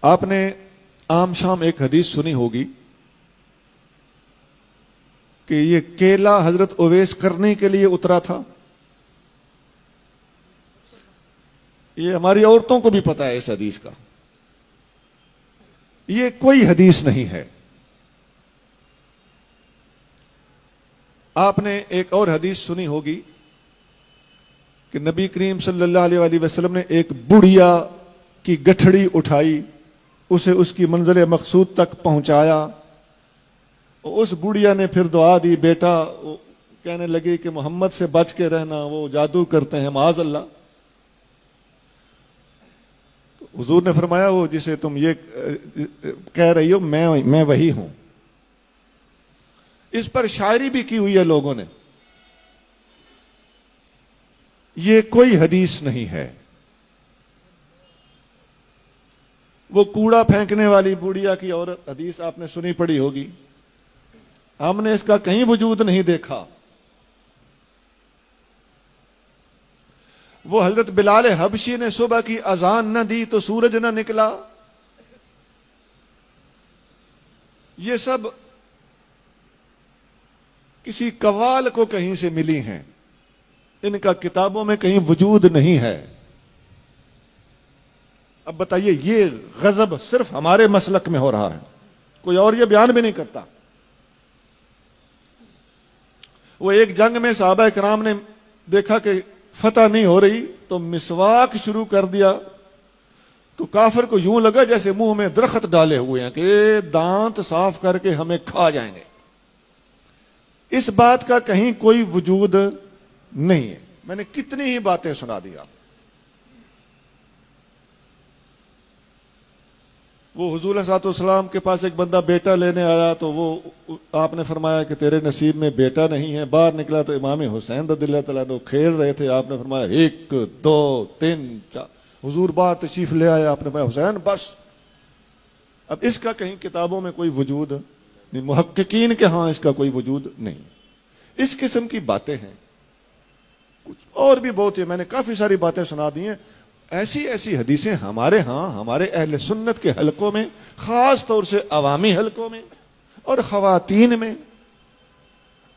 آپ نے عام شام ایک حدیث سنی ہوگی کہ یہ کیلا حضرت اویس کرنے کے لیے اترا تھا. یہ ہماری عورتوں کو بھی پتا ہے اس حدیث کا. یہ کوئی حدیث نہیں ہے. آپ نے ایک اور حدیث سنی ہوگی کہ نبی کریم صلی اللہ علیہ وآلہ وسلم نے ایک بڑھیا کی گٹھڑی اٹھائی, اسے اس کی منزل مقصود تک پہنچایا. اس بڑھیا نے پھر دعا دی, بیٹا کہنے لگی کہ محمد سے بچ کے رہنا, وہ جادو کرتے ہیں معاذ اللہ. تو حضور نے فرمایا وہ جسے تم یہ کہہ رہی ہو میں وہی ہوں. اس پر شاعری بھی کی ہوئی ہے لوگوں نے. یہ کوئی حدیث نہیں ہے. وہ کوڑا پھینکنے والی بوڑھیا کی عورت حدیث آپ نے سنی پڑی ہوگی, ہم نے اس کا کہیں وجود نہیں دیکھا. وہ حضرت بلال حبشی نے صبح کی اذان نہ دی تو سورج نہ نکلا. یہ سب کسی قوال کو کہیں سے ملی ہیں, ان کا کتابوں میں کہیں وجود نہیں ہے. اب بتائیے یہ غضب صرف ہمارے مسلک میں ہو رہا ہے, کوئی اور یہ بیان بھی نہیں کرتا. وہ ایک جنگ میں صحابہ کرام نے دیکھا کہ فتح نہیں ہو رہی تو مسواک شروع کر دیا, تو کافر کو یوں لگا جیسے منہ میں درخت ڈالے ہوئے ہیں کہ دانت صاف کر کے ہمیں کھا جائیں گے. اس بات کا کہیں کوئی وجود نہیں ہے. میں نے کتنی ہی باتیں سنا دی آپ. وہ حضور صلی اللہ علیہ وسلم کے پاس ایک بندہ بیٹا لینے آیا تو وہ آپ نے فرمایا کہ تیرے نصیب میں بیٹا نہیں ہے. باہر نکلا تو امام حسین رضی اللہ تعالیٰ عنہ کھیل رہے تھے. آپ نے فرمایا 1 2 3 4. حضور باہر تشریف لے آیا, آپ نے فرمایا حسین بس. اب اس کا کہیں کتابوں میں کوئی وجود نہیں, محققین کے ہاں اس کا کوئی وجود نہیں. اس قسم کی باتیں ہیں. کچھ اور بھی بہت ہے, میں نے کافی ساری باتیں سنا دی ہیں. ایسی حدیثیں ہمارے ہاں ہمارے اہل سنت کے حلقوں میں, خاص طور سے عوامی حلقوں میں اور خواتین میں,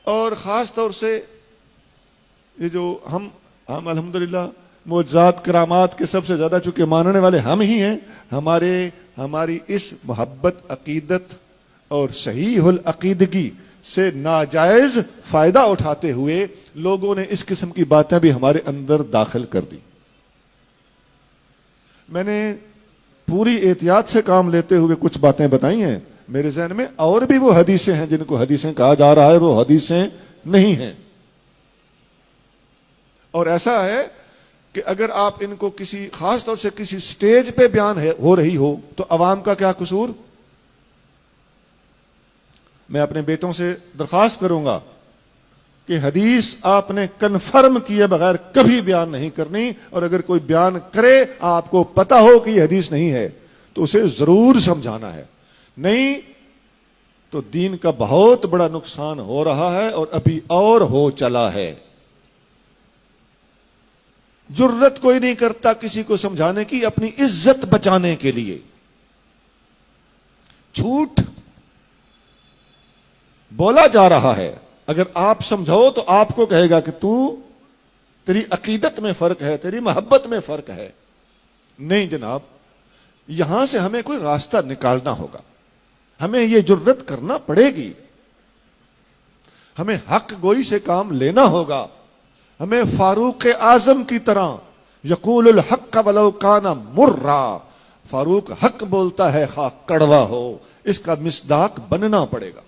اور خاص طور سے یہ جو ہم الحمدللہ معجزات کرامات کے سب سے زیادہ چونکہ ماننے والے ہم ہی ہیں, ہماری اس محبت عقیدت اور صحیح العقیدگی سے ناجائز فائدہ اٹھاتے ہوئے لوگوں نے اس قسم کی باتیں بھی ہمارے اندر داخل کر دی. میں نے پوری احتیاط سے کام لیتے ہوئے کچھ باتیں بتائی ہیں. میرے ذہن میں اور بھی وہ حدیثیں ہیں جن کو حدیثیں کہا جا رہا ہے, وہ حدیثیں نہیں ہیں. اور ایسا ہے کہ اگر آپ ان کو کسی خاص طور سے کسی سٹیج پہ بیان ہو رہی ہو تو عوام کا کیا قصور. میں اپنے بیٹوں سے درخواست کروں گا کہ حدیث آپ نے کنفرم کیے بغیر کبھی بیان نہیں کرنی, اور اگر کوئی بیان کرے آپ کو پتا ہو کہ یہ حدیث نہیں ہے تو اسے ضرور سمجھانا ہے. نہیں تو دین کا بہت بڑا نقصان ہو رہا ہے اور ابھی اور ہو چلا ہے. جرت کوئی نہیں کرتا کسی کو سمجھانے کی اپنی عزت بچانے کے لیے. جھوٹ بولا جا رہا ہے, اگر آپ سمجھاؤ تو آپ کو کہے گا کہ تیری عقیدت میں فرق ہے, تیری محبت میں فرق ہے. نہیں جناب, یہاں سے ہمیں کوئی راستہ نکالنا ہوگا, ہمیں یہ جرت کرنا پڑے گی, ہمیں حق گوئی سے کام لینا ہوگا. ہمیں فاروق اعظم کی طرح یقول الحق ولو کان مرا, فاروق حق بولتا ہے خواہ کڑوا ہو, اس کا مصداق بننا پڑے گا.